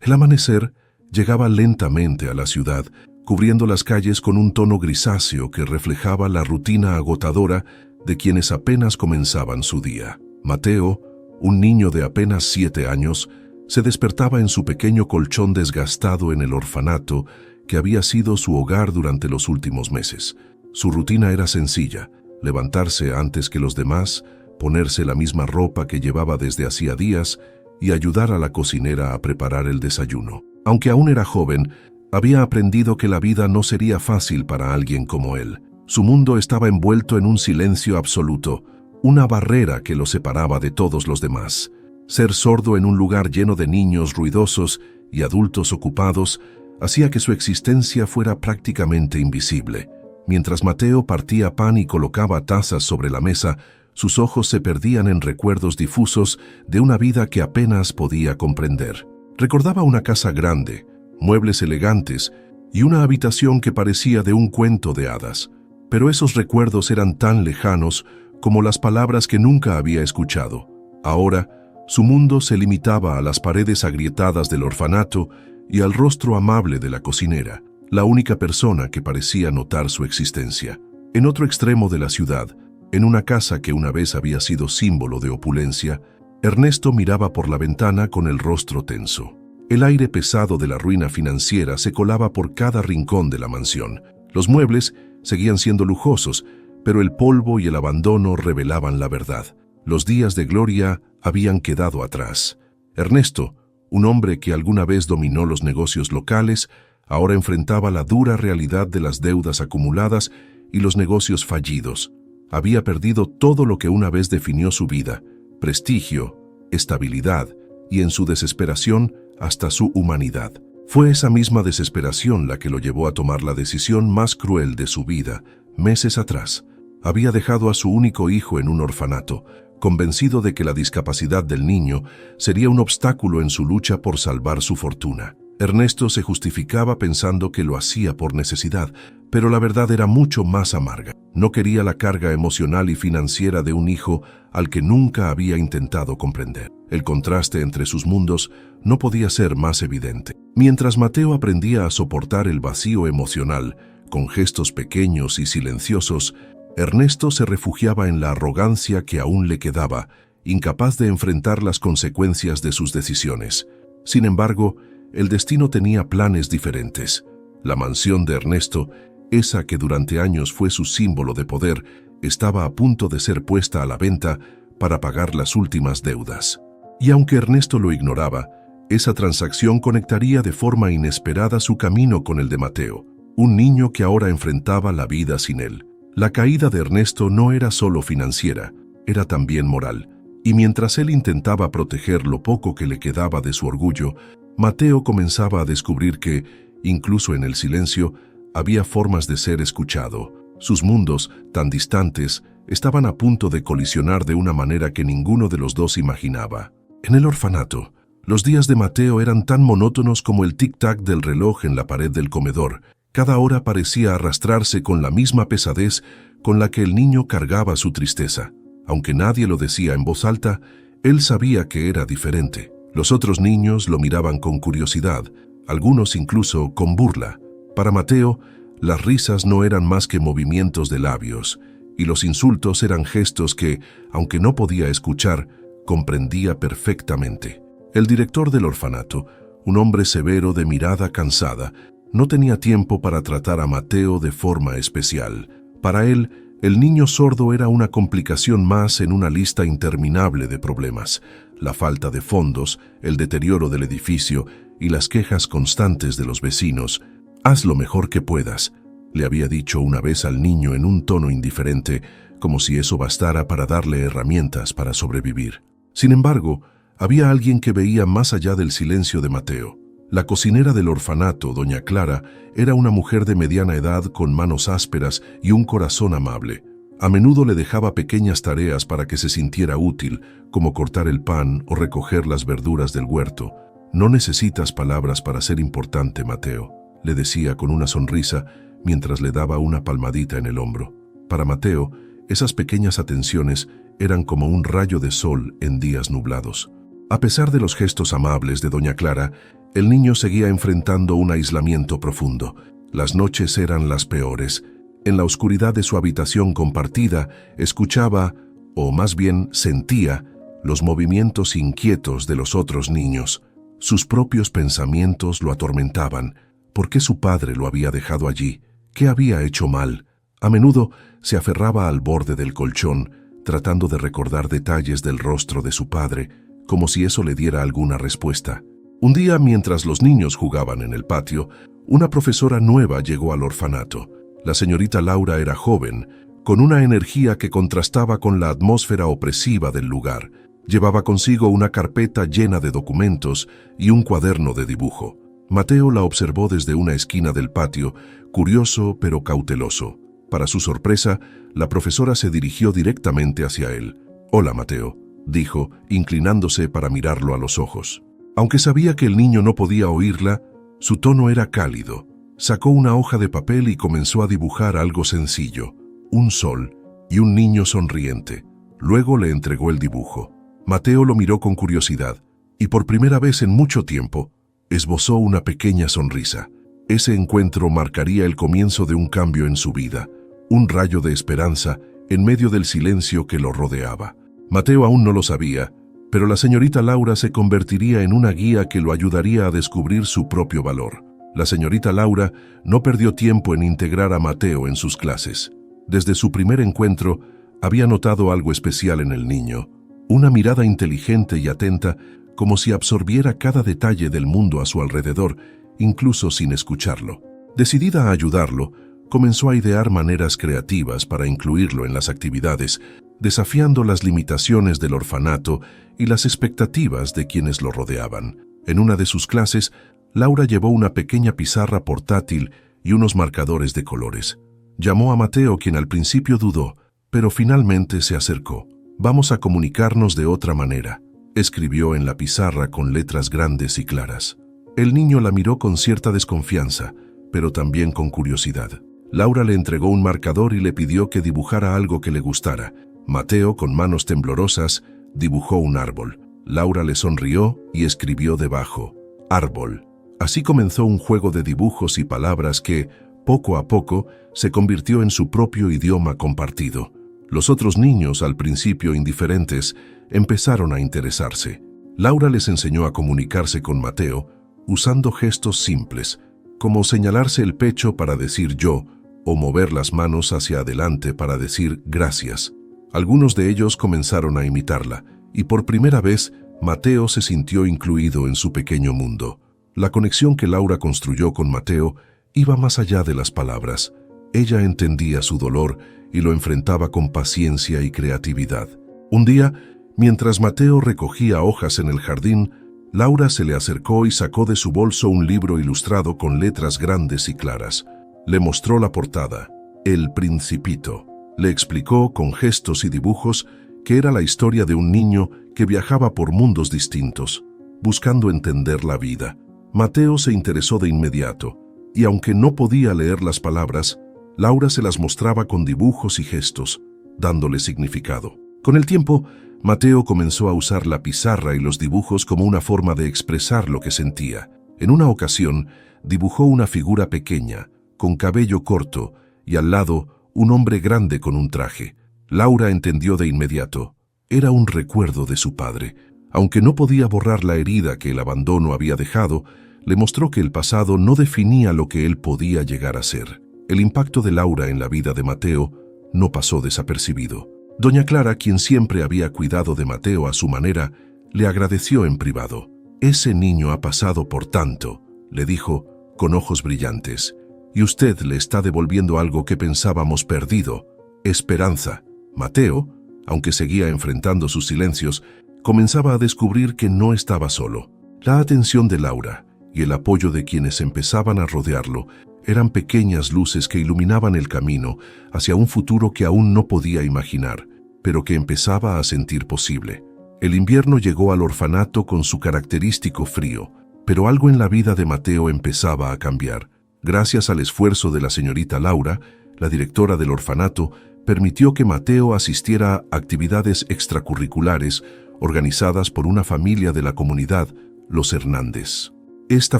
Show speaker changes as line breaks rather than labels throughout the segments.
El amanecer llegaba lentamente a la ciudad, cubriendo las calles con un tono grisáceo que reflejaba la rutina agotadora de quienes apenas comenzaban su día. Mateo, un niño de apenas 7 años, se despertaba en su pequeño colchón desgastado en el orfanato que había sido su hogar durante los últimos meses. Su rutina era sencilla: levantarse antes que los demás, ponerse la misma ropa que llevaba desde hacía días y ayudar a la cocinera a preparar el desayuno. Aunque aún era joven, había aprendido que la vida no sería fácil para alguien como él. Su mundo estaba envuelto en un silencio absoluto, una barrera que lo separaba de todos los demás. Ser sordo en un lugar lleno de niños ruidosos y adultos ocupados hacía que su existencia fuera prácticamente invisible. Mientras Mateo partía pan y colocaba tazas sobre la mesa, sus ojos se perdían en recuerdos difusos de una vida que apenas podía comprender. Recordaba una casa grande, muebles elegantes y una habitación que parecía de un cuento de hadas. Pero esos recuerdos eran tan lejanos como las palabras que nunca había escuchado. Ahora, su mundo se limitaba a las paredes agrietadas del orfanato y al rostro amable de la cocinera, la única persona que parecía notar su existencia. En otro extremo de la ciudad, en una casa que una vez había sido símbolo de opulencia, Ernesto miraba por la ventana con el rostro tenso. El aire pesado de la ruina financiera se colaba por cada rincón de la mansión. Los muebles seguían siendo lujosos, pero el polvo y el abandono revelaban la verdad. Los días de gloria habían quedado atrás. Ernesto, un hombre que alguna vez dominó los negocios locales, ahora enfrentaba la dura realidad de las deudas acumuladas y los negocios fallidos. Había perdido todo lo que una vez definió su vida: prestigio, estabilidad y, en su desesperación, hasta su humanidad. Fue esa misma desesperación la que lo llevó a tomar la decisión más cruel de su vida. Meses atrás, había dejado a su único hijo en un orfanato, convencido de que la discapacidad del niño sería un obstáculo en su lucha por salvar su fortuna. Ernesto se justificaba pensando que lo hacía por necesidad, pero la verdad era mucho más amarga. No quería la carga emocional y financiera de un hijo al que nunca había intentado comprender. El contraste entre sus mundos no podía ser más evidente. Mientras Mateo aprendía a soportar el vacío emocional, con gestos pequeños y silenciosos, Ernesto se refugiaba en la arrogancia que aún le quedaba, incapaz de enfrentar las consecuencias de sus decisiones. Sin embargo, el destino tenía planes diferentes. La mansión de Ernesto, esa que durante años fue su símbolo de poder, estaba a punto de ser puesta a la venta para pagar las últimas deudas. Y aunque Ernesto lo ignoraba, esa transacción conectaría de forma inesperada su camino con el de Mateo, un niño que ahora enfrentaba la vida sin él. La caída de Ernesto no era solo financiera, era también moral. Y mientras él intentaba proteger lo poco que le quedaba de su orgullo, Mateo comenzaba a descubrir que, incluso en el silencio, había formas de ser escuchado. Sus mundos, tan distantes, estaban a punto de colisionar de una manera que ninguno de los dos imaginaba. En el orfanato, los días de Mateo eran tan monótonos como el tic-tac del reloj en la pared del comedor. Cada hora parecía arrastrarse con la misma pesadez con la que el niño cargaba su tristeza. Aunque nadie lo decía en voz alta, él sabía que era diferente. Los otros niños lo miraban con curiosidad, algunos incluso con burla. Para Mateo, las risas no eran más que movimientos de labios, y los insultos eran gestos que, aunque no podía escuchar, comprendía perfectamente. El director del orfanato, un hombre severo de mirada cansada, no tenía tiempo para tratar a Mateo de forma especial. Para él, el niño sordo era una complicación más en una lista interminable de problemas: la falta de fondos, el deterioro del edificio y las quejas constantes de los vecinos. «Haz lo mejor que puedas», le había dicho una vez al niño en un tono indiferente, como si eso bastara para darle herramientas para sobrevivir. Sin embargo, había alguien que veía más allá del silencio de Mateo. La cocinera del orfanato, doña Clara, era una mujer de mediana edad con manos ásperas y un corazón amable. A menudo le dejaba pequeñas tareas para que se sintiera útil, como cortar el pan o recoger las verduras del huerto. «No necesitas palabras para ser importante, Mateo», le decía con una sonrisa mientras le daba una palmadita en el hombro. Para Mateo, esas pequeñas atenciones eran como un rayo de sol en días nublados. A pesar de los gestos amables de doña Clara, El niño seguía enfrentando un aislamiento profundo. Las noches eran las peores. En la oscuridad de su habitación compartida, escuchaba, o más bien sentía, los movimientos inquietos de los otros niños. Sus propios pensamientos lo atormentaban. ¿Por qué su padre lo había dejado allí? ¿Qué había hecho mal? A menudo se aferraba al borde del colchón, tratando de recordar detalles del rostro de su padre, como si eso le diera alguna respuesta. Un día, mientras los niños jugaban en el patio, una profesora nueva llegó al orfanato. La señorita Laura era joven, con una energía que contrastaba con la atmósfera opresiva del lugar. Llevaba consigo una carpeta llena de documentos y un cuaderno de dibujo. Mateo la observó desde una esquina del patio, curioso pero cauteloso. Para su sorpresa, la profesora se dirigió directamente hacia él. «Hola, Mateo», dijo, inclinándose para mirarlo a los ojos. Aunque sabía que el niño no podía oírla, su tono era cálido. Sacó una hoja de papel y comenzó a dibujar algo sencillo, un sol y un niño sonriente. Luego le entregó el dibujo. Mateo lo miró con curiosidad y por primera vez en mucho tiempo esbozó una pequeña sonrisa. Ese encuentro marcaría el comienzo de un cambio en su vida, un rayo de esperanza en medio del silencio que lo rodeaba. Mateo aún no lo sabía, pero la señorita Laura se convertiría en una guía que lo ayudaría a descubrir su propio valor. La señorita Laura no perdió tiempo en integrar a Mateo en sus clases. Desde su primer encuentro, había notado algo especial en el niño, una mirada inteligente y atenta, como si absorbiera cada detalle del mundo a su alrededor, incluso sin escucharlo. Decidida a ayudarlo, comenzó a idear maneras creativas para incluirlo en las actividades, desafiando las limitaciones del orfanato y las expectativas de quienes lo rodeaban. En una de sus clases, Laura llevó una pequeña pizarra portátil y unos marcadores de colores. Llamó a Mateo, quien al principio dudó, pero finalmente se acercó. «Vamos a comunicarnos de otra manera», escribió en la pizarra con letras grandes y claras. El niño la miró con cierta desconfianza, pero también con curiosidad. Laura le entregó un marcador y le pidió que dibujara algo que le gustara. Mateo, con manos temblorosas, dibujó un árbol. Laura le sonrió y escribió debajo, «árbol». Así comenzó un juego de dibujos y palabras que, poco a poco, se convirtió en su propio idioma compartido. Los otros niños, al principio indiferentes, empezaron a interesarse. Laura les enseñó a comunicarse con Mateo usando gestos simples, como señalarse el pecho para decir yo, o mover las manos hacia adelante para decir gracias. Algunos de ellos comenzaron a imitarla, y por primera vez, Mateo se sintió incluido en su pequeño mundo. La conexión que Laura construyó con Mateo iba más allá de las palabras. Ella entendía su dolor y lo enfrentaba con paciencia y creatividad. Un día, mientras Mateo recogía hojas en el jardín, Laura se le acercó y sacó de su bolso un libro ilustrado con letras grandes y claras. Le mostró la portada, El Principito. Le explicó con gestos y dibujos que era la historia de un niño que viajaba por mundos distintos, buscando entender la vida. Mateo se interesó de inmediato, y aunque no podía leer las palabras, Laura se las mostraba con dibujos y gestos, dándole significado. Con el tiempo, Mateo comenzó a usar la pizarra y los dibujos como una forma de expresar lo que sentía. En una ocasión, dibujó una figura pequeña, con cabello corto, y al lado, un hombre grande con un traje. Laura entendió de inmediato. Era un recuerdo de su padre. Aunque no podía borrar la herida que el abandono había dejado, le mostró que el pasado no definía lo que él podía llegar a ser. El impacto de Laura en la vida de Mateo no pasó desapercibido. Doña Clara, quien siempre había cuidado de Mateo a su manera, le agradeció en privado. «Ese niño ha pasado por tanto», le dijo, con ojos brillantes, «y usted le está devolviendo algo que pensábamos perdido, esperanza». Mateo, aunque seguía enfrentando sus silencios, comenzaba a descubrir que no estaba solo. La atención de Laura y el apoyo de quienes empezaban a rodearlo eran pequeñas luces que iluminaban el camino hacia un futuro que aún no podía imaginar, pero que empezaba a sentir posible. El invierno llegó al orfanato con su característico frío, pero algo en la vida de Mateo empezaba a cambiar. Gracias al esfuerzo de la señorita Laura, la directora del orfanato permitió que Mateo asistiera a actividades extracurriculares organizadas por una familia de la comunidad, los Hernández. Esta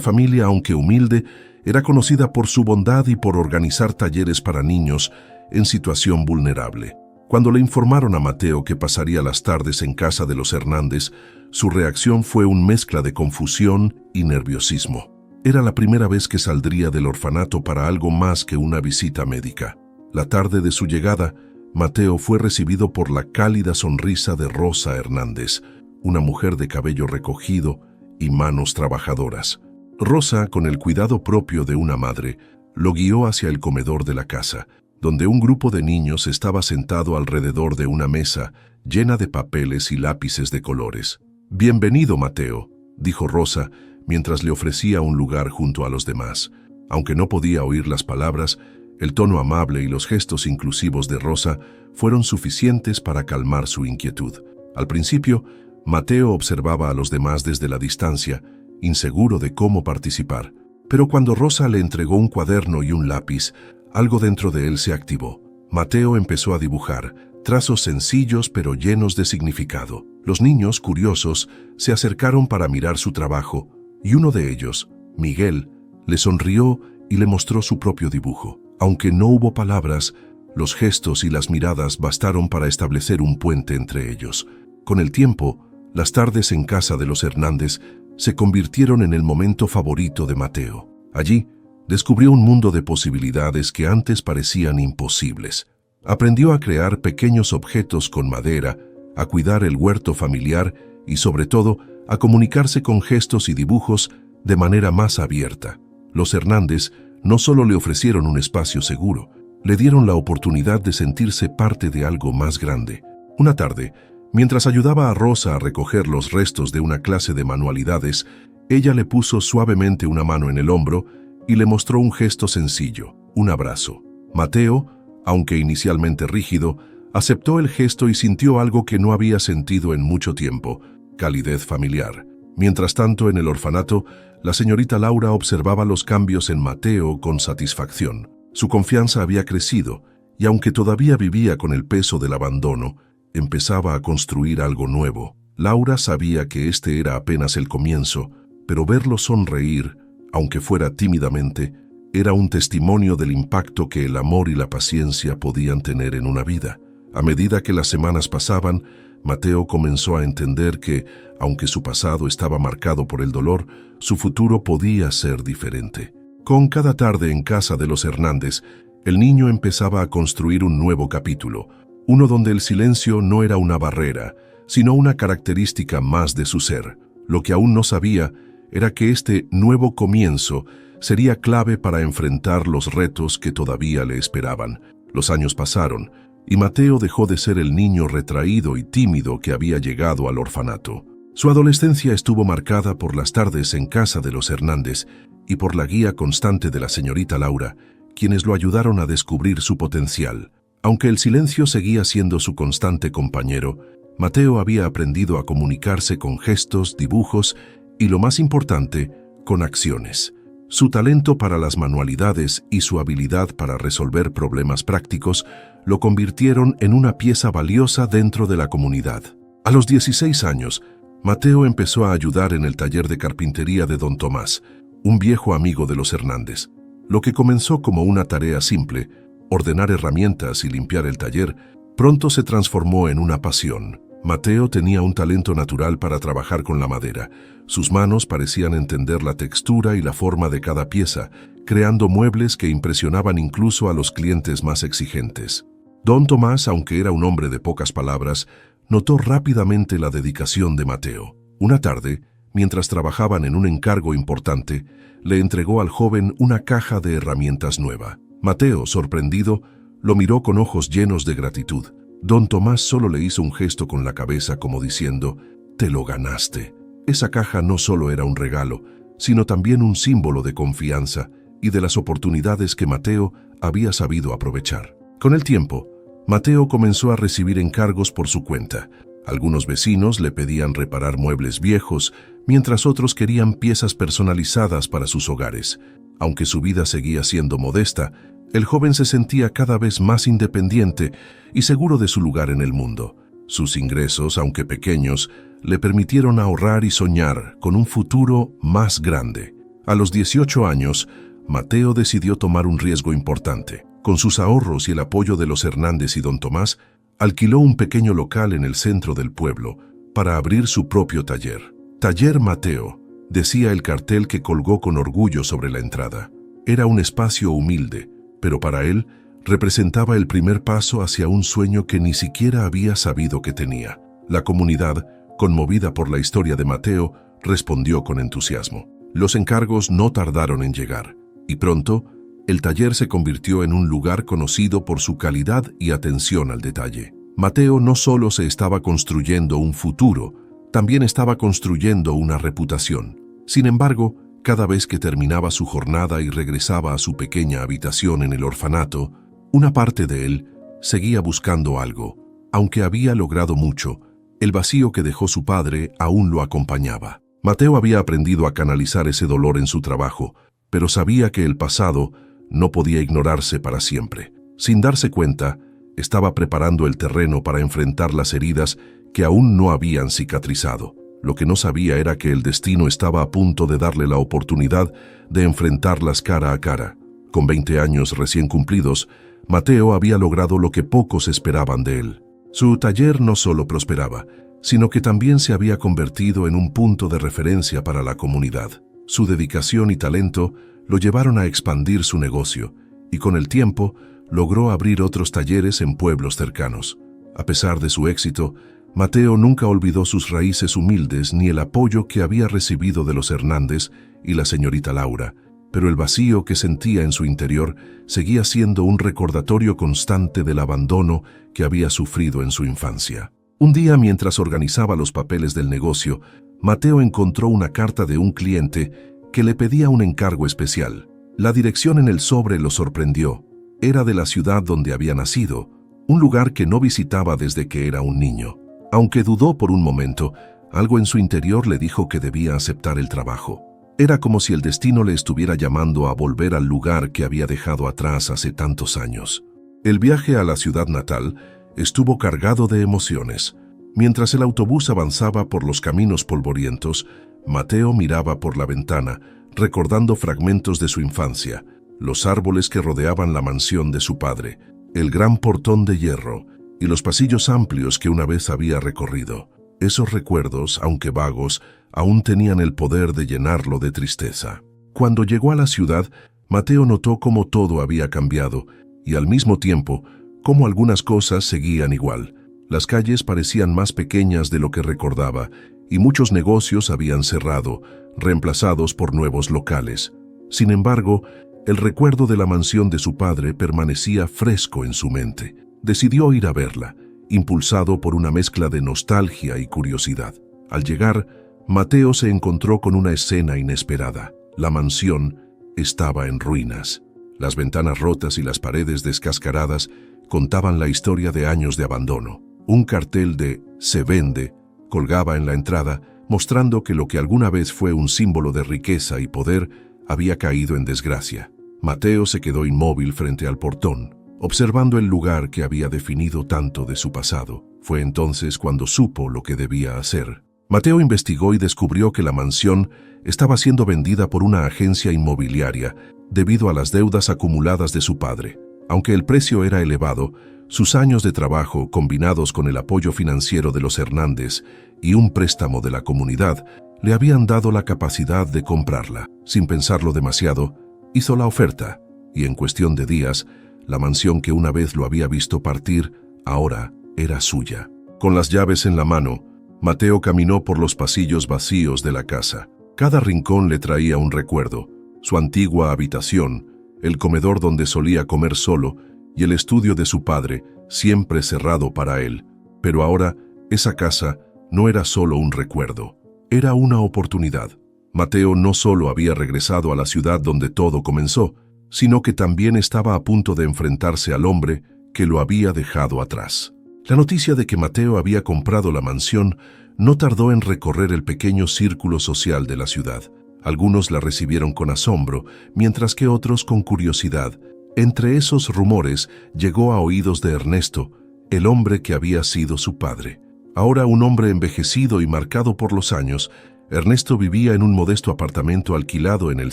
familia, aunque humilde, era conocida por su bondad y por organizar talleres para niños en situación vulnerable. Cuando le informaron a Mateo que pasaría las tardes en casa de los Hernández, su reacción fue una mezcla de confusión y nerviosismo. Era la primera vez que saldría del orfanato para algo más que una visita médica. La tarde de su llegada, Mateo fue recibido por la cálida sonrisa de Rosa Hernández, una mujer de cabello recogido y manos trabajadoras. Rosa, con el cuidado propio de una madre, lo guió hacia el comedor de la casa, donde un grupo de niños estaba sentado alrededor de una mesa llena de papeles y lápices de colores. «Bienvenido, Mateo», dijo Rosa, mientras le ofrecía un lugar junto a los demás. Aunque no podía oír las palabras, el tono amable y los gestos inclusivos de Rosa fueron suficientes para calmar su inquietud. Al principio, Mateo observaba a los demás desde la distancia, inseguro de cómo participar. Pero cuando Rosa le entregó un cuaderno y un lápiz, algo dentro de él se activó. Mateo empezó a dibujar, trazos sencillos pero llenos de significado. Los niños, curiosos, se acercaron para mirar su trabajo, y uno de ellos, Miguel, le sonrió y le mostró su propio dibujo. Aunque no hubo palabras, los gestos y las miradas bastaron para establecer un puente entre ellos. Con el tiempo, las tardes en casa de los Hernández se convirtieron en el momento favorito de Mateo. Allí, descubrió un mundo de posibilidades que antes parecían imposibles. Aprendió a crear pequeños objetos con madera, a cuidar el huerto familiar y, sobre todo, a comunicarse con gestos y dibujos de manera más abierta. Los Hernández no solo le ofrecieron un espacio seguro, le dieron la oportunidad de sentirse parte de algo más grande. Una tarde, mientras ayudaba a Rosa a recoger los restos de una clase de manualidades, ella le puso suavemente una mano en el hombro y le mostró un gesto sencillo, un abrazo. Mateo, aunque inicialmente rígido, aceptó el gesto y sintió algo que no había sentido en mucho tiempo: calidez familiar. Mientras tanto, en el orfanato, la señorita Laura observaba los cambios en Mateo con satisfacción. Su confianza había crecido, y aunque todavía vivía con el peso del abandono, empezaba a construir algo nuevo. Laura sabía que este era apenas el comienzo, pero verlo sonreír, aunque fuera tímidamente, era un testimonio del impacto que el amor y la paciencia podían tener en una vida. A medida que las semanas pasaban, Mateo comenzó a entender que, aunque su pasado estaba marcado por el dolor, su futuro podía ser diferente. Con cada tarde en casa de los Hernández, el niño empezaba a construir un nuevo capítulo, uno donde el silencio no era una barrera, sino una característica más de su ser. Lo que aún no sabía era que este nuevo comienzo sería clave para enfrentar los retos que todavía le esperaban. Los años pasaron, y Mateo dejó de ser el niño retraído y tímido que había llegado al orfanato. Su adolescencia estuvo marcada por las tardes en casa de los Hernández y por la guía constante de la señorita Laura, quienes lo ayudaron a descubrir su potencial. Aunque el silencio seguía siendo su constante compañero, Mateo había aprendido a comunicarse con gestos, dibujos y, lo más importante, con acciones. Su talento para las manualidades y su habilidad para resolver problemas prácticos lo convirtieron en una pieza valiosa dentro de la comunidad. A los 16 años, Mateo empezó a ayudar en el taller de carpintería de don Tomás, un viejo amigo de los Hernández. Lo que comenzó como una tarea simple, ordenar herramientas y limpiar el taller, pronto se transformó en una pasión. Mateo tenía un talento natural para trabajar con la madera. Sus manos parecían entender la textura y la forma de cada pieza, creando muebles que impresionaban incluso a los clientes más exigentes. Don Tomás, aunque era un hombre de pocas palabras, notó rápidamente la dedicación de Mateo. Una tarde, mientras trabajaban en un encargo importante, le entregó al joven una caja de herramientas nueva. Mateo, sorprendido, lo miró con ojos llenos de gratitud. Don Tomás solo le hizo un gesto con la cabeza como diciendo: «Te lo ganaste». Esa caja no solo era un regalo, sino también un símbolo de confianza y de las oportunidades que Mateo había sabido aprovechar. Con el tiempo, Mateo comenzó a recibir encargos por su cuenta. Algunos vecinos le pedían reparar muebles viejos, mientras otros querían piezas personalizadas para sus hogares. Aunque su vida seguía siendo modesta, el joven se sentía cada vez más independiente y seguro de su lugar en el mundo. Sus ingresos, aunque pequeños, le permitieron ahorrar y soñar con un futuro más grande. A los 18 años, Mateo decidió tomar un riesgo importante. Con sus ahorros y el apoyo de los Hernández y don Tomás, alquiló un pequeño local en el centro del pueblo para abrir su propio taller. Taller Mateo, decía el cartel que colgó con orgullo sobre la entrada. Era un espacio humilde, pero para él representaba el primer paso hacia un sueño que ni siquiera había sabido que tenía. La comunidad, conmovida por la historia de Mateo, respondió con entusiasmo. Los encargos no tardaron en llegar, y pronto, el taller se convirtió en un lugar conocido por su calidad y atención al detalle. Mateo no solo se estaba construyendo un futuro, también estaba construyendo una reputación. Sin embargo, cada vez que terminaba su jornada y regresaba a su pequeña habitación en el orfanato, una parte de él seguía buscando algo. Aunque había logrado mucho, el vacío que dejó su padre aún lo acompañaba. Mateo había aprendido a canalizar ese dolor en su trabajo, pero sabía que el pasado no podía ignorarse para siempre. Sin darse cuenta, estaba preparando el terreno para enfrentar las heridas que aún no habían cicatrizado. Lo que no sabía era que el destino estaba a punto de darle la oportunidad de enfrentarlas cara a cara. Con 20 años recién cumplidos, Mateo había logrado lo que pocos esperaban de él. Su taller no solo prosperaba, sino que también se había convertido en un punto de referencia para la comunidad. Su dedicación y talento lo llevaron a expandir su negocio, y con el tiempo logró abrir otros talleres en pueblos cercanos. A pesar de su éxito, Mateo nunca olvidó sus raíces humildes ni el apoyo que había recibido de los Hernández y la señorita Laura, pero el vacío que sentía en su interior seguía siendo un recordatorio constante del abandono que había sufrido en su infancia. Un día, mientras organizaba los papeles del negocio, Mateo encontró una carta de un cliente que le pedía un encargo especial. La dirección en el sobre lo sorprendió. Era de la ciudad donde había nacido, un lugar que no visitaba desde que era un niño. Aunque dudó por un momento, algo en su interior le dijo que debía aceptar el trabajo. Era como si el destino le estuviera llamando a volver al lugar que había dejado atrás hace tantos años. El viaje a la ciudad natal estuvo cargado de emociones. Mientras el autobús avanzaba por los caminos polvorientos, Mateo miraba por la ventana, recordando fragmentos de su infancia, los árboles que rodeaban la mansión de su padre, el gran portón de hierro y los pasillos amplios que una vez había recorrido. Esos recuerdos, aunque vagos, aún tenían el poder de llenarlo de tristeza. Cuando llegó a la ciudad, Mateo notó cómo todo había cambiado y al mismo tiempo, cómo algunas cosas seguían igual. Las calles parecían más pequeñas de lo que recordaba y muchos negocios habían cerrado, reemplazados por nuevos locales. Sin embargo, el recuerdo de la mansión de su padre permanecía fresco en su mente. Decidió ir a verla, impulsado por una mezcla de nostalgia y curiosidad. Al llegar, Mateo se encontró con una escena inesperada. La mansión estaba en ruinas. Las ventanas rotas y las paredes descascaradas contaban la historia de años de abandono. Un cartel de «Se vende» colgaba en la entrada, mostrando que lo que alguna vez fue un símbolo de riqueza y poder había caído en desgracia. Mateo se quedó inmóvil frente al portón, observando el lugar que había definido tanto de su pasado. Fue entonces cuando supo lo que debía hacer. Mateo investigó y descubrió que la mansión estaba siendo vendida por una agencia inmobiliaria debido a las deudas acumuladas de su padre. Aunque el precio era elevado, sus años de trabajo, combinados con el apoyo financiero de los Hernández y un préstamo de la comunidad, le habían dado la capacidad de comprarla. Sin pensarlo demasiado, hizo la oferta, y en cuestión de días, la mansión que una vez lo había visto partir, ahora era suya. Con las llaves en la mano, Mateo caminó por los pasillos vacíos de la casa. Cada rincón le traía un recuerdo: su antigua habitación, el comedor donde solía comer solo y el estudio de su padre, siempre cerrado para él. Pero ahora, esa casa no era solo un recuerdo, era una oportunidad. Mateo no solo había regresado a la ciudad donde todo comenzó, sino que también estaba a punto de enfrentarse al hombre que lo había dejado atrás. La noticia de que Mateo había comprado la mansión no tardó en recorrer el pequeño círculo social de la ciudad. Algunos la recibieron con asombro, mientras que otros con curiosidad. Entre esos rumores llegó a oídos de Ernesto, el hombre que había sido su padre. Ahora un hombre envejecido y marcado por los años, Ernesto vivía en un modesto apartamento alquilado en el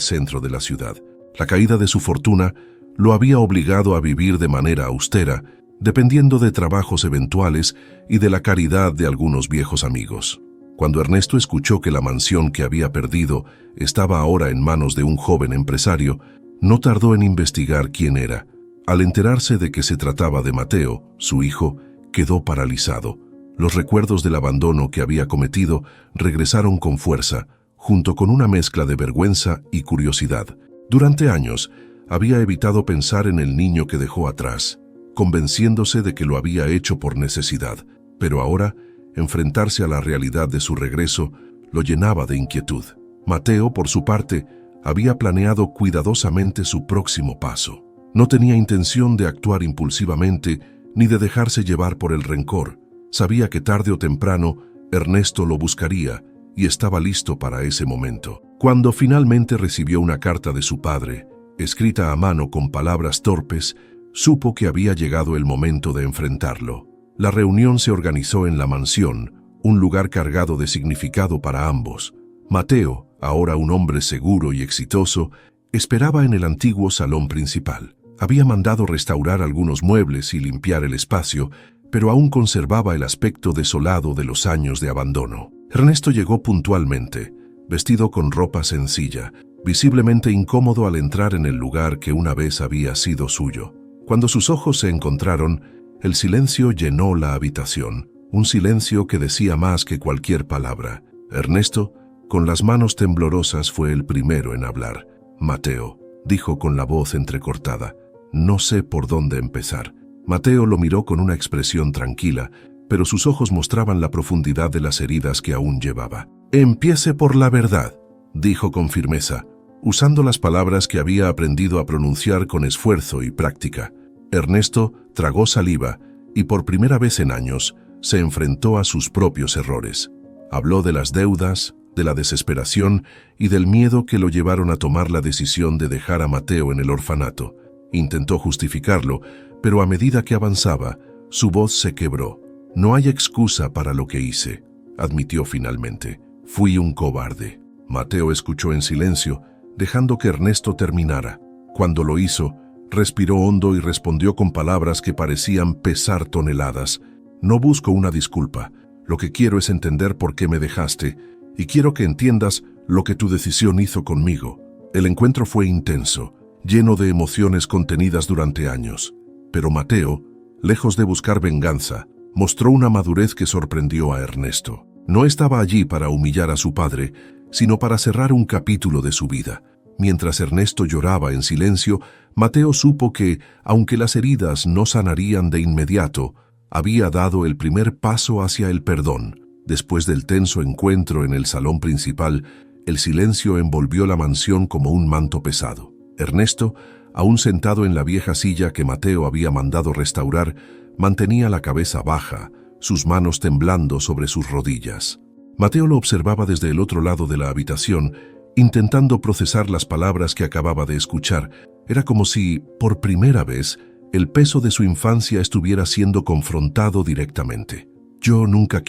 centro de la ciudad. La caída de su fortuna lo había obligado a vivir de manera austera, dependiendo de trabajos eventuales y de la caridad de algunos viejos amigos. Cuando Ernesto escuchó que la mansión que había perdido estaba ahora en manos de un joven empresario, no tardó en investigar quién era. Al enterarse de que se trataba de Mateo, su hijo, quedó paralizado. Los recuerdos del abandono que había cometido regresaron con fuerza, junto con una mezcla de vergüenza y curiosidad. Durante años, había evitado pensar en el niño que dejó atrás, convenciéndose de que lo había hecho por necesidad, pero ahora, enfrentarse a la realidad de su regreso lo llenaba de inquietud. Mateo, por su parte, había planeado cuidadosamente su próximo paso. No tenía intención de actuar impulsivamente ni de dejarse llevar por el rencor. Sabía que tarde o temprano Ernesto lo buscaría y estaba listo para ese momento. Cuando finalmente recibió una carta de su padre, escrita a mano con palabras torpes, supo que había llegado el momento de enfrentarlo. La reunión se organizó en la mansión, un lugar cargado de significado para ambos. Mateo, ahora un hombre seguro y exitoso, esperaba en el antiguo salón principal. Había mandado restaurar algunos muebles y limpiar el espacio, pero aún conservaba el aspecto desolado de los años de abandono. Ernesto llegó puntualmente, vestido con ropa sencilla, visiblemente incómodo al entrar en el lugar que una vez había sido suyo. Cuando sus ojos se encontraron, el silencio llenó la habitación, un silencio que decía más que cualquier palabra. Ernesto, con las manos temblorosas, fue el primero en hablar. «Mateo», dijo con la voz entrecortada, «no sé por dónde empezar». Mateo lo miró con una expresión tranquila, pero sus ojos mostraban la profundidad de las heridas que aún llevaba. «Empiece por la verdad», dijo con firmeza, usando las palabras que había aprendido a pronunciar con esfuerzo y práctica. Ernesto tragó saliva y por primera vez en años se enfrentó a sus propios errores. Habló de las deudas, de la desesperación y del miedo que lo llevaron a tomar la decisión de dejar a Mateo en el orfanato. Intentó justificarlo, pero a medida que avanzaba, su voz se quebró. «No hay excusa para lo que hice», admitió finalmente. «Fui un cobarde». Mateo escuchó en silencio, dejando que Ernesto terminara. Cuando lo hizo, respiró hondo y respondió con palabras que parecían pesar toneladas. «No busco una disculpa. Lo que quiero es entender por qué me dejaste, y quiero que entiendas lo que tu decisión hizo conmigo». El encuentro fue intenso, lleno de emociones contenidas durante años. Pero Mateo, lejos de buscar venganza, mostró una madurez que sorprendió a Ernesto. No estaba allí para humillar a su padre, sino para cerrar un capítulo de su vida. Mientras Ernesto lloraba en silencio, Mateo supo que, aunque las heridas no sanarían de inmediato, había dado el primer paso hacia el perdón. Después del tenso encuentro en el salón principal, el silencio envolvió la mansión como un manto pesado. Ernesto, aún sentado en la vieja silla que Mateo había mandado restaurar, mantenía la cabeza baja, sus manos temblando sobre sus rodillas. Mateo lo observaba desde el otro lado de la habitación, intentando procesar las palabras que acababa de escuchar. Era como si, por primera vez, el peso de su infancia estuviera siendo confrontado directamente. Yo nunca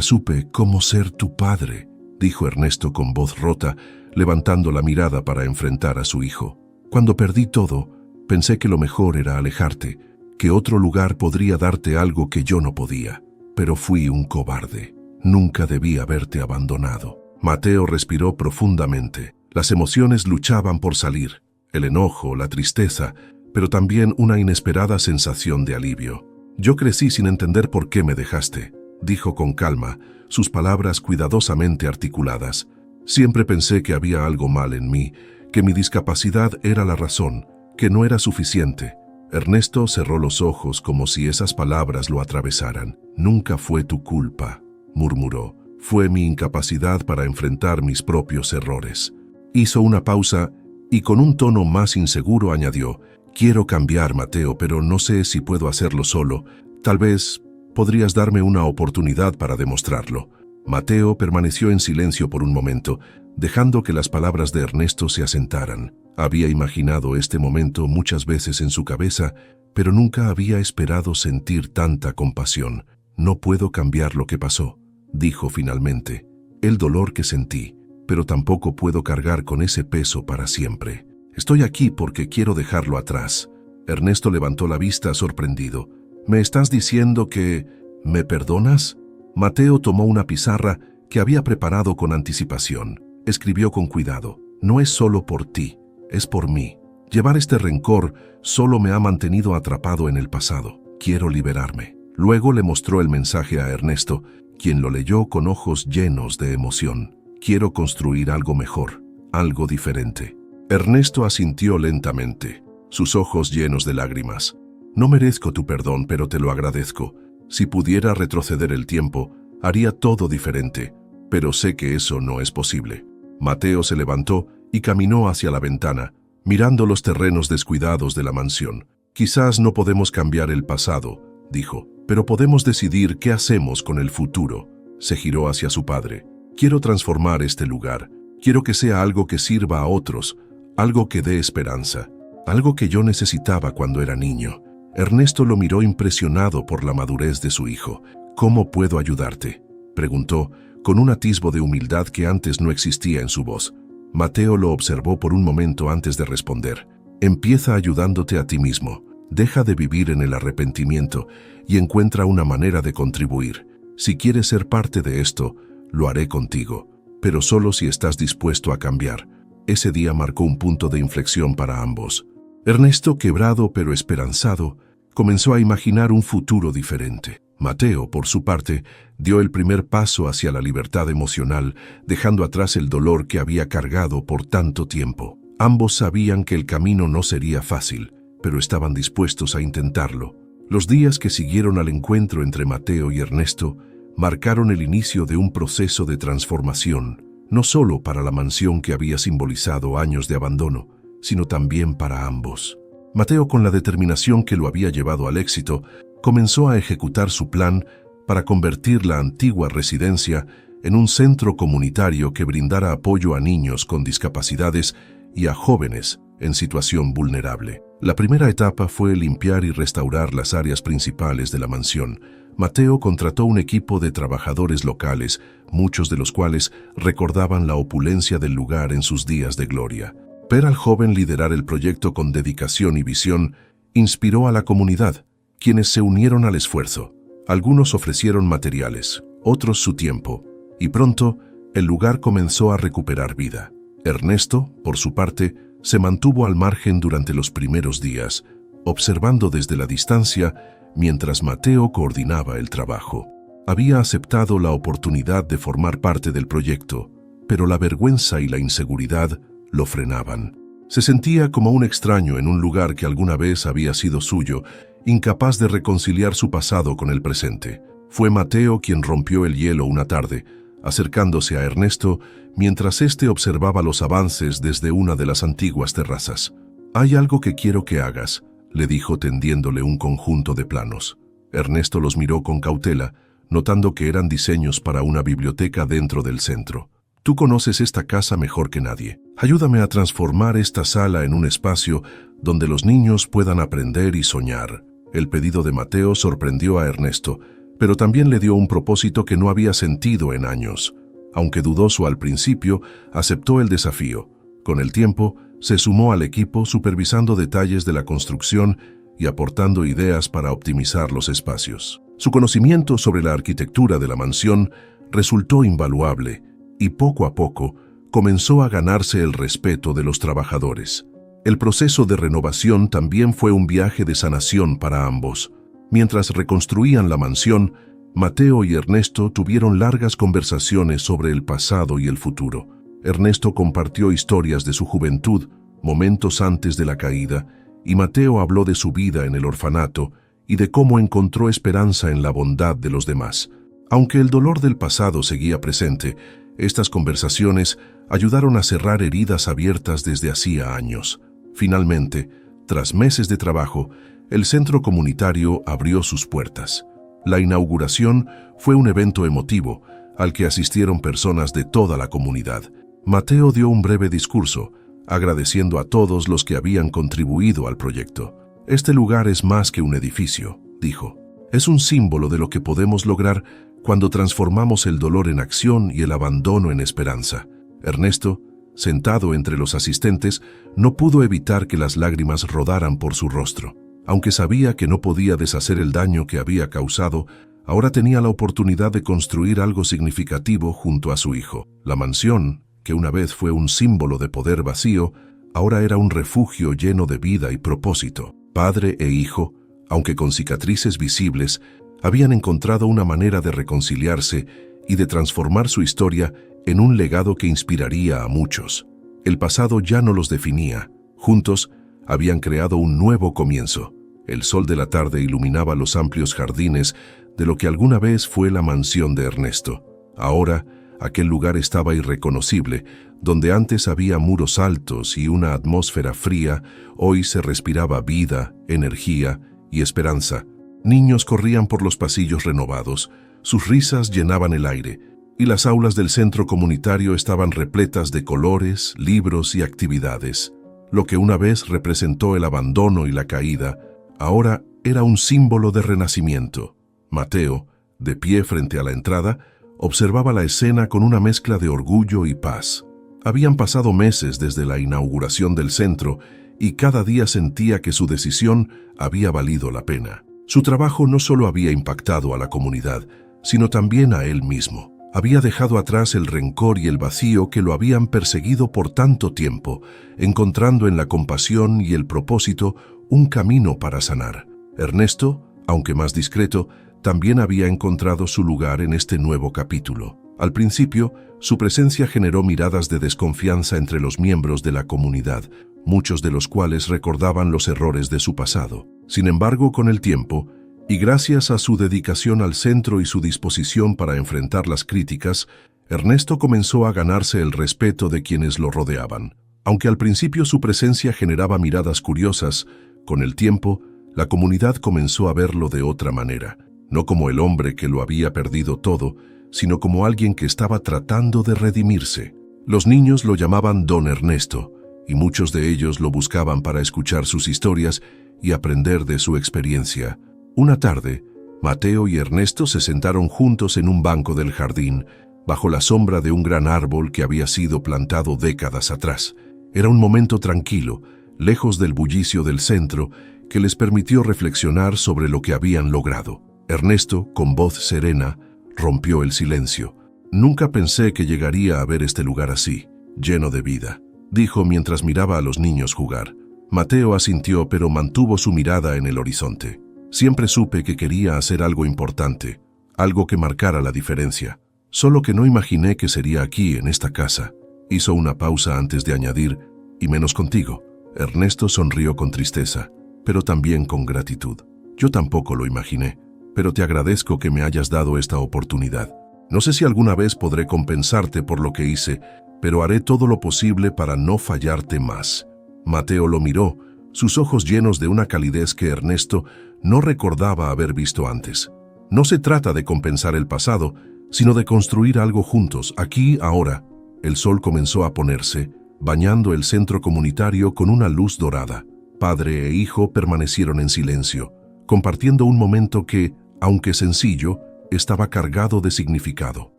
supe cómo ser tu padre», dijo Ernesto con voz rota, levantando la mirada para enfrentar a su hijo. «Cuando perdí todo, pensé que lo mejor era alejarte, que otro lugar podría darte algo que yo no podía. Pero fui un cobarde. Nunca debí haberte abandonado». Mateo respiró profundamente. Las emociones luchaban por salir, el enojo, la tristeza, pero también una inesperada sensación de alivio. «Yo crecí sin entender por qué me dejaste», dijo con calma, sus palabras cuidadosamente articuladas. «Siempre pensé que había algo mal en mí, que mi discapacidad era la razón, que no era suficiente». Ernesto cerró los ojos como si esas palabras lo atravesaran. «Nunca fue tu culpa», murmuró. «Fue mi incapacidad para enfrentar mis propios errores». Hizo una pausa y con un tono más inseguro añadió: «Quiero cambiar, Mateo, pero no sé si puedo hacerlo solo. Tal vez podrías darme una oportunidad para demostrarlo». Mateo permaneció en silencio por un momento, dejando que las palabras de Ernesto se asentaran. Había imaginado este momento muchas veces en su cabeza, pero nunca había esperado sentir tanta compasión. «No puedo cambiar lo que pasó», dijo finalmente, el dolor que sentí, pero tampoco puedo cargar con ese peso para siempre. Estoy aquí porque quiero dejarlo atrás. Ernesto levantó la vista sorprendido. ¿Me estás diciendo que me perdonas? Mateo tomó una pizarra que había preparado con anticipación. Escribió con cuidado. No es solo por ti, es por mí. Llevar este rencor solo me ha mantenido atrapado en el pasado. Quiero liberarme. Luego le mostró el mensaje a Ernesto, quien lo leyó con ojos llenos de emoción. Quiero construir algo mejor, algo diferente. Ernesto asintió lentamente, sus ojos llenos de lágrimas. No merezco tu perdón, pero te lo agradezco. Si pudiera retroceder el tiempo, haría todo diferente, pero sé que eso no es posible. Mateo se levantó y caminó hacia la ventana, mirando los terrenos descuidados de la mansión. Quizás no podemos cambiar el pasado, dijo, pero podemos decidir qué hacemos con el futuro. Se giró hacia su padre. Quiero transformar este lugar. Quiero que sea algo que sirva a otros, algo que dé esperanza, algo que yo necesitaba cuando era niño. Ernesto lo miró impresionado por la madurez de su hijo. ¿Cómo puedo ayudarte?, preguntó, con un atisbo de humildad que antes no existía en su voz. Mateo lo observó por un momento antes de responder. Empieza ayudándote a ti mismo. Deja de vivir en el arrepentimiento y encuentra una manera de contribuir. Si quieres ser parte de esto, lo haré contigo, pero solo si estás dispuesto a cambiar. Ese día marcó un punto de inflexión para ambos. Ernesto, quebrado pero esperanzado, comenzó a imaginar un futuro diferente. Mateo, por su parte, dio el primer paso hacia la libertad emocional, dejando atrás el dolor que había cargado por tanto tiempo. Ambos sabían que el camino no sería fácil, pero estaban dispuestos a intentarlo. Los días que siguieron al encuentro entre Mateo y Ernesto marcaron el inicio de un proceso de transformación, no solo para la mansión que había simbolizado años de abandono, sino también para ambos. Mateo, con la determinación que lo había llevado al éxito, comenzó a ejecutar su plan para convertir la antigua residencia en un centro comunitario que brindara apoyo a niños con discapacidades y a jóvenes en situación vulnerable. La primera etapa fue limpiar y restaurar las áreas principales de la mansión. Mateo contrató un equipo de trabajadores locales, muchos de los cuales recordaban la opulencia del lugar en sus días de gloria. Ver al joven liderar el proyecto con dedicación y visión inspiró a la comunidad, quienes se unieron al esfuerzo. Algunos ofrecieron materiales, otros su tiempo, y pronto el lugar comenzó a recuperar vida. Ernesto, por su parte, se mantuvo al margen durante los primeros días, observando desde la distancia mientras Mateo coordinaba el trabajo. Había aceptado la oportunidad de formar parte del proyecto, pero la vergüenza y la inseguridad lo frenaban. Se sentía como un extraño en un lugar que alguna vez había sido suyo, incapaz de reconciliar su pasado con el presente. Fue Mateo quien rompió el hielo una tarde, acercándose a Ernesto mientras éste observaba los avances desde una de las antiguas terrazas. «Hay algo que quiero que hagas», le dijo tendiéndole un conjunto de planos. Ernesto los miró con cautela, notando que eran diseños para una biblioteca dentro del centro. «Tú conoces esta casa mejor que nadie. Ayúdame a transformar esta sala en un espacio donde los niños puedan aprender y soñar». El pedido de Mateo sorprendió a Ernesto, pero también le dio un propósito que no había sentido en años. Aunque dudoso al principio, aceptó el desafío. Con el tiempo, se sumó al equipo supervisando detalles de la construcción y aportando ideas para optimizar los espacios. Su conocimiento sobre la arquitectura de la mansión resultó invaluable y poco a poco comenzó a ganarse el respeto de los trabajadores. El proceso de renovación también fue un viaje de sanación para ambos. Mientras reconstruían la mansión, Mateo y Ernesto tuvieron largas conversaciones sobre el pasado y el futuro. Ernesto compartió historias de su juventud, momentos antes de la caída, y Mateo habló de su vida en el orfanato y de cómo encontró esperanza en la bondad de los demás. Aunque el dolor del pasado seguía presente, estas conversaciones ayudaron a cerrar heridas abiertas desde hacía años. Finalmente, tras meses de trabajo, el centro comunitario abrió sus puertas. La inauguración fue un evento emotivo, al que asistieron personas de toda la comunidad. Mateo dio un breve discurso, agradeciendo a todos los que habían contribuido al proyecto. «Este lugar es más que un edificio», dijo. «Es un símbolo de lo que podemos lograr cuando transformamos el dolor en acción y el abandono en esperanza. Ernesto, sentado entre los asistentes, no pudo evitar que las lágrimas rodaran por su rostro. Aunque sabía que no podía deshacer el daño que había causado, ahora tenía la oportunidad de construir algo significativo junto a su hijo. La mansión, que una vez fue un símbolo de poder vacío, ahora era un refugio lleno de vida y propósito. Padre e hijo, aunque con cicatrices visibles, habían encontrado una manera de reconciliarse y de transformar su historia en un legado que inspiraría a muchos. El pasado ya no los definía. Juntos, habían creado un nuevo comienzo. El sol de la tarde iluminaba los amplios jardines de lo que alguna vez fue la mansión de Ernesto. Ahora, aquel lugar estaba irreconocible. Donde antes había muros altos y una atmósfera fría, hoy se respiraba vida, energía y esperanza. Niños corrían por los pasillos renovados, sus risas llenaban el aire, y las aulas del centro comunitario estaban repletas de colores, libros y actividades. Lo que una vez representó el abandono y la caída, ahora era un símbolo de renacimiento. Mateo, de pie frente a la entrada, observaba la escena con una mezcla de orgullo y paz. Habían pasado meses desde la inauguración del centro y cada día sentía que su decisión había valido la pena. Su trabajo no solo había impactado a la comunidad, sino también a él mismo. Había dejado atrás el rencor y el vacío que lo habían perseguido por tanto tiempo, encontrando en la compasión y el propósito un camino para sanar. Ernesto, aunque más discreto, también había encontrado su lugar en este nuevo capítulo. Al principio, su presencia generó miradas de desconfianza entre los miembros de la comunidad, muchos de los cuales recordaban los errores de su pasado. Sin embargo, con el tiempo, y gracias a su dedicación al centro y su disposición para enfrentar las críticas, Ernesto comenzó a ganarse el respeto de quienes lo rodeaban. Aunque al principio su presencia generaba miradas curiosas, con el tiempo, la comunidad comenzó a verlo de otra manera, no como el hombre que lo había perdido todo, sino como alguien que estaba tratando de redimirse. Los niños lo llamaban Don Ernesto, y muchos de ellos lo buscaban para escuchar sus historias y aprender de su experiencia. Una tarde, Mateo y Ernesto se sentaron juntos en un banco del jardín, bajo la sombra de un gran árbol que había sido plantado décadas atrás. Era un momento tranquilo, lejos del bullicio del centro, que les permitió reflexionar sobre lo que habían logrado. Ernesto, con voz serena, rompió el silencio. «Nunca pensé que llegaría a ver este lugar así, lleno de vida», dijo mientras miraba a los niños jugar. Mateo asintió, pero mantuvo su mirada en el horizonte. «Siempre supe que quería hacer algo importante, algo que marcara la diferencia. Solo que no imaginé que sería aquí, en esta casa». Hizo una pausa antes de añadir, «y menos contigo». Ernesto sonrió con tristeza, pero también con gratitud. «Yo tampoco lo imaginé, pero te agradezco que me hayas dado esta oportunidad. No sé si alguna vez podré compensarte por lo que hice, pero haré todo lo posible para no fallarte más». Mateo lo miró, sus ojos llenos de una calidez que Ernesto no recordaba haber visto antes. «No se trata de compensar el pasado, sino de construir algo juntos, aquí, ahora». El sol comenzó a ponerse, bañando el centro comunitario con una luz dorada. Padre e hijo permanecieron en silencio, compartiendo un momento que, aunque sencillo, estaba cargado de significado.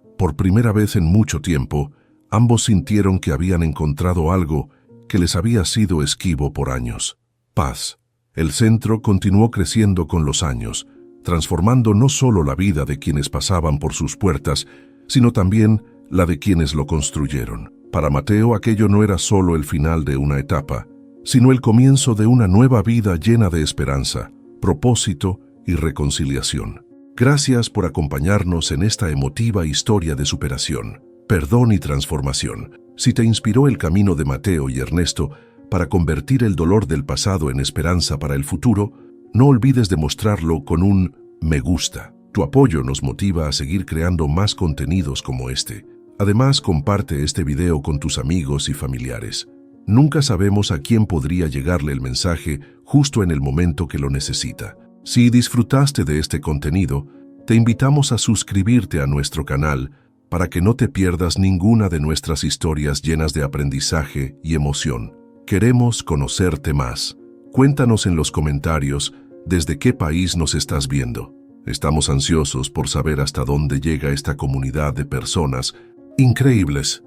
Por primera vez en mucho tiempo, ambos sintieron que habían encontrado algo que les había sido esquivo por años. Paz. El centro continuó creciendo con los años, transformando no solo la vida de quienes pasaban por sus puertas, sino también la de quienes lo construyeron. Para Mateo, aquello no era solo el final de una etapa, sino el comienzo de una nueva vida llena de esperanza, propósito y reconciliación. Gracias por acompañarnos en esta emotiva historia de superación, perdón y transformación. Si te inspiró el camino de Mateo y Ernesto para convertir el dolor del pasado en esperanza para el futuro, no olvides demostrarlo con un me gusta. Tu apoyo nos motiva a seguir creando más contenidos como este. Además, comparte este video con tus amigos y familiares. Nunca sabemos a quién podría llegarle el mensaje justo en el momento que lo necesita. Si disfrutaste de este contenido, te invitamos a suscribirte a nuestro canal para que no te pierdas ninguna de nuestras historias llenas de aprendizaje y emoción. Queremos conocerte más. Cuéntanos en los comentarios desde qué país nos estás viendo. Estamos ansiosos por saber hasta dónde llega esta comunidad de personas increíbles